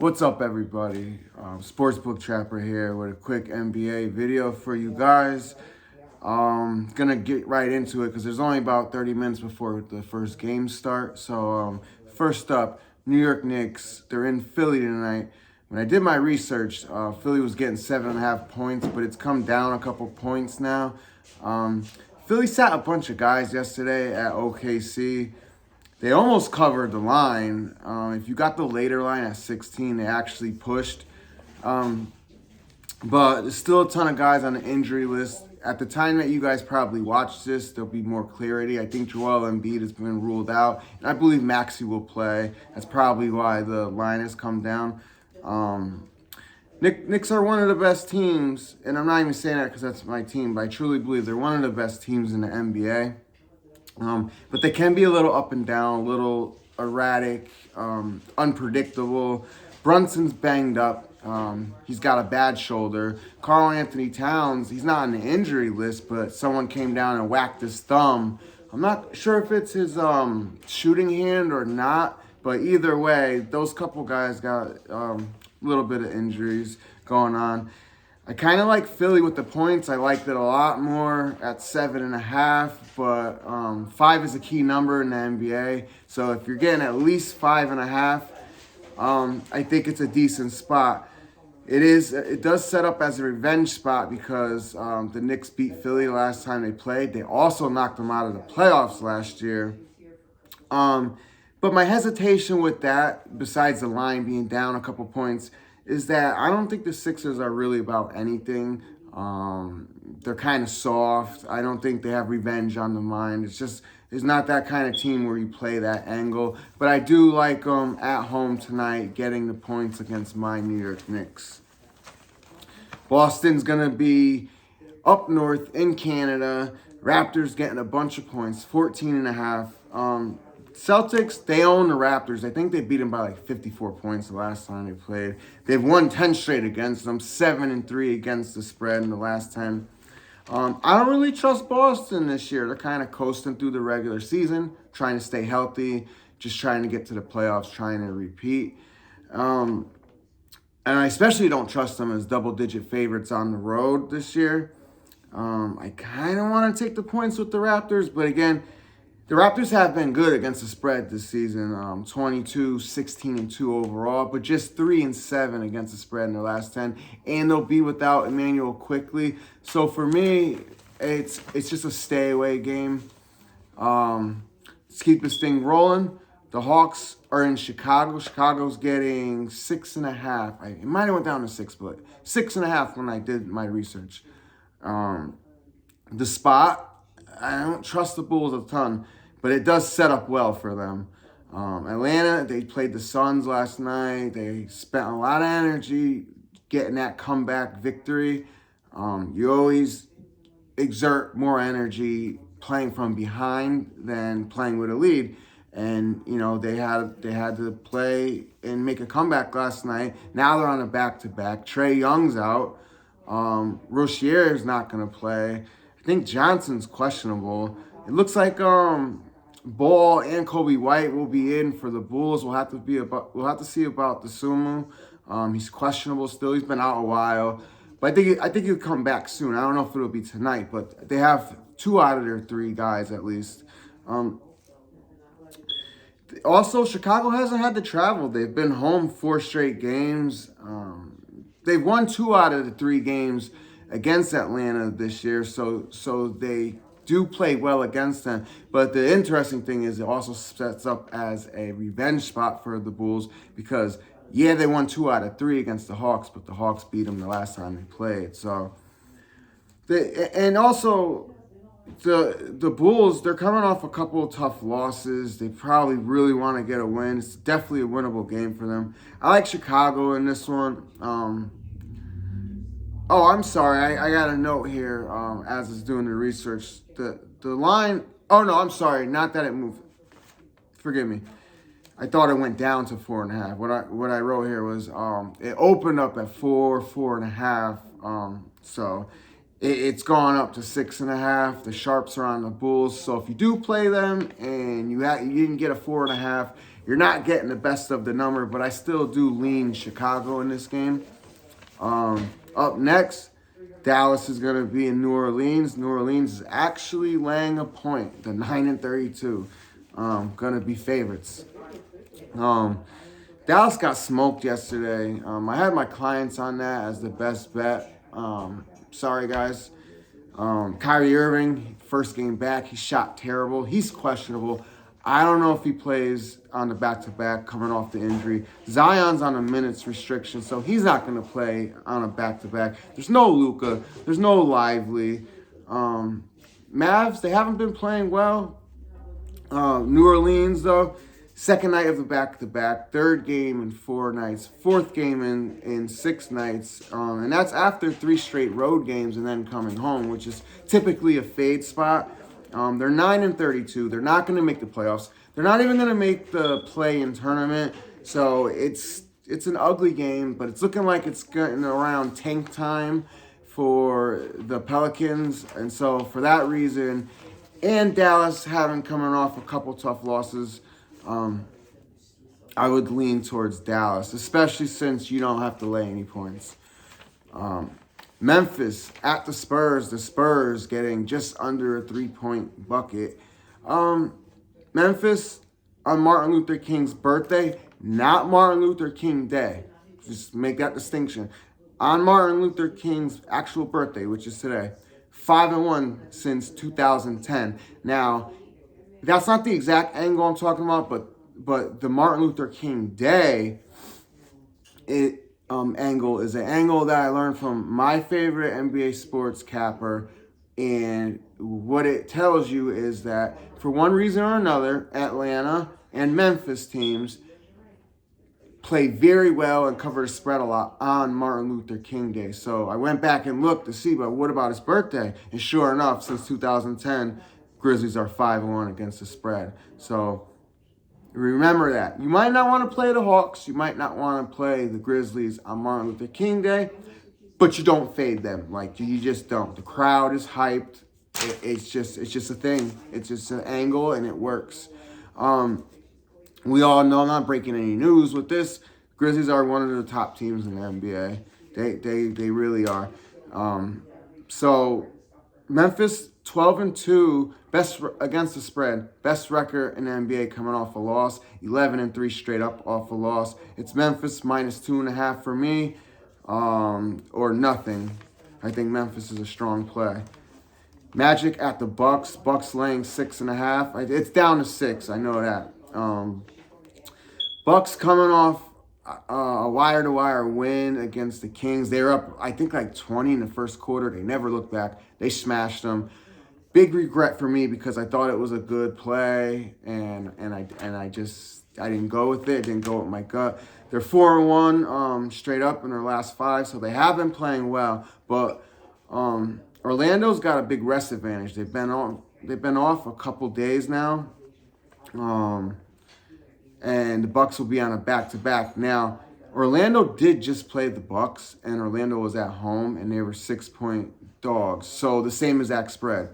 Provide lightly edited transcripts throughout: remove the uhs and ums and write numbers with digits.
What's up, everybody? Sportsbook Trapper here with a quick NBA video for you guys. Gonna get right into it because there's only about 30 minutes before the first game start. So, first up, New York Knicks. They're in Philly tonight. When I did my research, Philly was getting 7.5 points, but it's come down a couple points now. Philly sat a bunch of guys yesterday at OKC. They almost covered the line. If you got the later line at 16, they actually pushed. But there's still a ton of guys on the injury list. At the time that you guys probably watch this, there'll be more clarity. I think Joel Embiid has been ruled out, and I believe Maxey will play. That's probably why the line has come down. Knicks are one of the best teams, and I'm not even saying that because that's my team, but I truly believe they're one of the best teams in the NBA. But they can be a little up and down, a little erratic, unpredictable. Brunson's banged up. He's got a bad shoulder. Karl-Anthony Towns, he's not on the injury list, but someone came down and whacked his thumb. I'm not sure if it's his shooting hand or not, but either way, those couple guys got a little bit of injuries going on. I kind of like Philly with the points. I liked it a lot more at 7.5, but 5 is a key number in the NBA. So if you're getting at least 5.5, I think it's a decent spot. It does set up as a revenge spot because the Knicks beat Philly last time they played. They also knocked them out of the playoffs last year. But my hesitation with that, besides the line being down a couple points, is that I don't think the Sixers are really about anything. They're kind of soft. I don't think they have revenge on the mind. It's not that kind of team where you play that angle. But I do like them at home tonight, getting the points against my New York Knicks. Boston's going to be up north in Canada. Raptors getting a bunch of points, 14.5. Celtics, they own the Raptors. I think they beat them by like 54 points the last time they played. They've won 10 straight against them, 7-3 against the spread in the last 10. I don't really trust Boston this year. They're kind of coasting through the regular season, trying to stay healthy, just trying to get to the playoffs, trying to repeat. And I especially don't trust them as double-digit favorites on the road this year. I kind of want to take the points with the Raptors, but again, the Raptors have been good against the spread this season, 22, 16-2 overall, but just 3-7 against the spread in their last 10, and they'll be without Emmanuel Quickley. So for me, it's just a stay away game. Let's keep this thing rolling. The Hawks are in Chicago. Chicago's getting 6.5. It might have went down to 6, but 6.5 when I did my research. The spot, I don't trust the Bulls a ton, but it does set up well for them. Atlanta, they played the Suns last night. They spent a lot of energy getting that comeback victory. You always exert more energy playing from behind than playing with a lead. And, you know, they had to play and make a comeback last night. Now they're on a back-to-back. Trae Young's out. Rozier is not going to play. I think Johnson's questionable. It looks like Ball and Kobe White will be in for the Bulls. We'll have to see about the Sumu. He's questionable still. He's been out a while, but I think he'll come back soon. I don't know if it'll be tonight, but they have 2 out of their 3 guys at least. Also, Chicago hasn't had to travel. They've been home 4 straight games. They've won 2 out of the 3 games against Atlanta this year, so they do play well against them. But the interesting thing is it also sets up as a revenge spot for the Bulls because, yeah, they won 2 out of 3 against the Hawks, but the Hawks beat them the last time they played. So, the Bulls, they're coming off a couple of tough losses. They probably really want to get a win. It's definitely a winnable game for them. I like Chicago in this one. Oh, I'm sorry. I got a note here as it's doing the research. The line. Oh, no, I'm sorry. Not that it moved. Forgive me. I thought it went down to 4.5. What I wrote here was it opened up at 4.5. So it's gone up to 6.5. The sharps are on the Bulls. So if you do play them and you didn't get a 4.5, you're not getting the best of the number, but I still do lean Chicago in this game. Up next, Dallas is going to be in New Orleans. New Orleans is actually laying a point. The 9-32 going to be favorites. Dallas got smoked yesterday. I had my clients on that as the best bet. Sorry, guys. Kyrie Irving, first game back, he shot terrible. He's questionable. I don't know if he plays on the back-to-back coming off the injury. Zion's on a minutes restriction, so he's not going to play on a back-to-back. There's no Luka. There's no Lively. Mavs, they haven't been playing well. New Orleans, though, second night of the back-to-back, third game in 4 nights, fourth game in 6 nights, and that's after 3 straight road games and then coming home, which is typically a fade spot. They're 9-32. They're not going to make the playoffs. They're not even going to make the play-in tournament. So it's an ugly game, but it's looking like it's getting around tank time for the Pelicans. And so for that reason, and Dallas having coming off a couple tough losses, I would lean towards Dallas, especially since you don't have to lay any points. Memphis at the Spurs getting just under a 3-point bucket. Memphis on Martin Luther King's birthday, not Martin Luther King Day. Just make that distinction. On Martin Luther King's actual birthday, which is today, 5-1 since 2010. Now, that's not the exact angle I'm talking about, but the Martin Luther King Day angle is an angle that I learned from my favorite NBA sports capper, and what it tells you is that for one reason or another, Atlanta and Memphis teams play very well and cover the spread a lot on Martin Luther King Day. So I went back and looked to see, but what about his birthday? And sure enough, since 2010, Grizzlies are 5-1 against the spread. So remember that. You might not want to play the Hawks. You might not want to play the Grizzlies on Martin Luther King Day, but you don't fade them. Like, you just don't. The crowd is hyped. It's just a thing. It's just an angle, and it works. We all know, I'm not breaking any news with this, Grizzlies are one of the top teams in the NBA. They really are. So Memphis 12-2, best against the spread, best record in the NBA coming off a loss. 11-3 straight up off a loss. It's Memphis -2.5 for me, or nothing. I think Memphis is a strong play. Magic at the Bucks. Bucks laying 6.5. It's down to 6. I know that. Bucks coming off a wire-to-wire win against the Kings. They were up, I think, like 20 in the first quarter. They never looked back. They smashed them. Big regret for me because I thought it was a good play, and I didn't go with it. Didn't go with my gut. They're 4-1 straight up in their last 5, so they have been playing well. But Orlando's got a big rest advantage. They've been off a couple days now. And the Bucks will be on a back-to-back. Now, Orlando did just play the Bucks, and Orlando was at home, and they were 6-point dogs. So the same exact spread.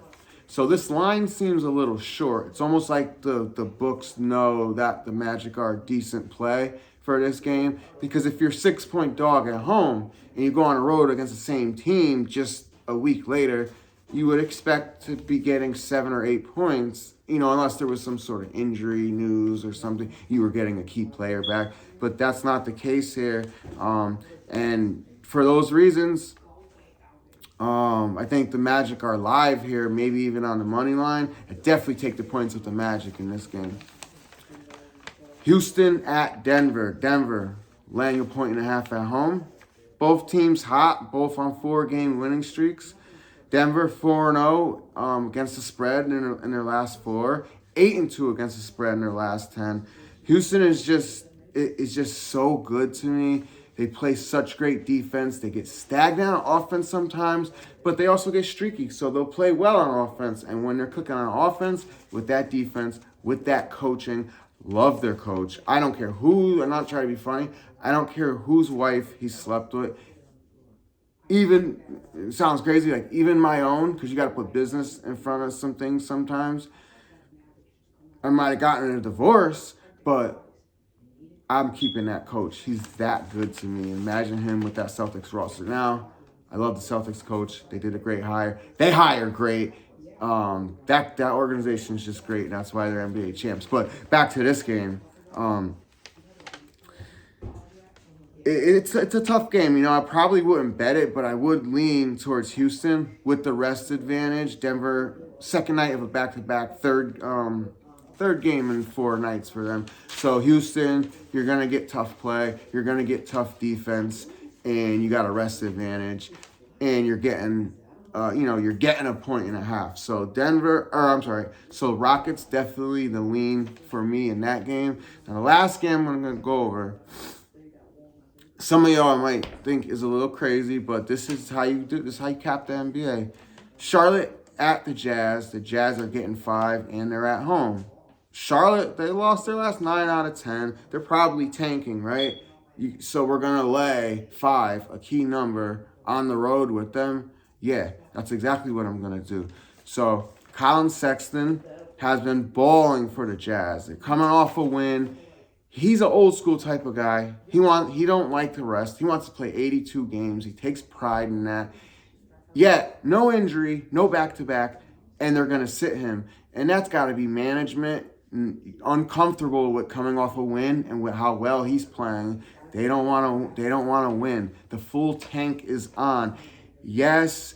So this line seems a little short. It's almost like the books know that the Magic are a decent play for this game, because if you're 6-point dog at home and you go on the road against the same team just a week later, you would expect to be getting 7 or 8 points, unless there was some sort of injury news or something. You were getting a key player back, but that's not the case here. And for those reasons, I think the Magic are live here, maybe even on the money line. I definitely take the points with the Magic in this game. Houston at Denver. Denver laying 1.5 at home. Both teams hot, both on 4-game winning streaks. Denver 4-0 against the spread in their last 4, 8-2 against the spread in their last 10. Houston is just so good to me. They play such great defense. They get stagnant on offense sometimes, but they also get streaky. So they'll play well on offense. And when they're cooking on offense, with that defense, with that coaching, love their coach. I don't care who, I'm not trying to be funny, I don't care whose wife he slept with. Even, it sounds crazy, like even my own, because you got to put business in front of some things sometimes. I might have gotten a divorce, but I'm keeping that coach. He's that good to me. Imagine him with that Celtics roster. Now, I love the Celtics coach. They did a great hire. They hire great. That organization is just great. That's why they're NBA champs. But back to this game. It's a tough game. You know, I probably wouldn't bet it, but I would lean towards Houston with the rest advantage. Denver, second night of a back-to-back, third game in 4 nights for them. So Houston, you're going to get tough play. You're going to get tough defense, and you got a rest advantage. And you're getting, you're getting a point and a half. So so Rockets definitely the lean for me in that game. Now the last game I'm going to go over, some of y'all might think is a little crazy, but this is how you do. This is how you cap the NBA. Charlotte at the Jazz. The Jazz are getting 5, and they're at home. Charlotte, they lost their last 9 out of 10. They're probably tanking, right? So we're going to lay 5, a key number, on the road with them. Yeah, that's exactly what I'm going to do. So Colin Sexton has been balling for the Jazz. They're coming off a win. He's an old school type of guy. He don't like to rest. He wants to play 82 games. He takes pride in that. Yet, no injury, no back-to-back, and they're going to sit him. And that's got to be management uncomfortable with coming off a win and with how well he's playing. They don't want to win. The full tank is on. Yes,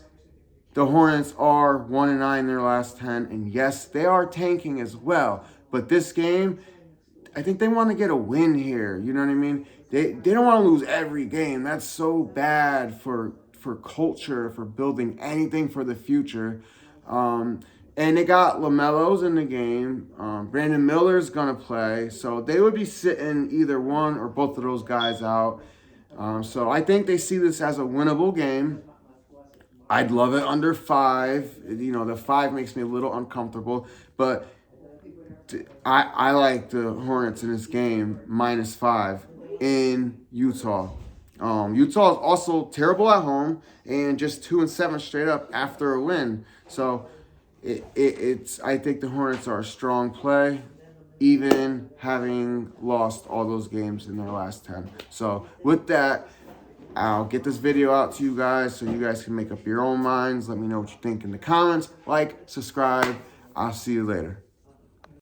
the Hornets are 1-9 in their last 10, and yes, they are tanking as well. But this game, I think they want to get a win here. You know what I mean? They don't want to lose every game. That's so bad for culture, for building anything for the future. And they got LaMelo's in the game. Brandon Miller's going to play. So they would be sitting either one or both of those guys out. So I think they see this as a winnable game. I'd love it under 5. You know, the 5 makes me a little uncomfortable. But I like the Hornets in this game -5 in Utah. Utah is also terrible at home and just 2-7 straight up after a win. So it's I think the Hornets are a strong play, even having lost all those games in their last 10. So with that, I'll get this video out to you guys so you guys can make up your own minds. Let me know what you think in the comments. Like, subscribe. I'll see you later.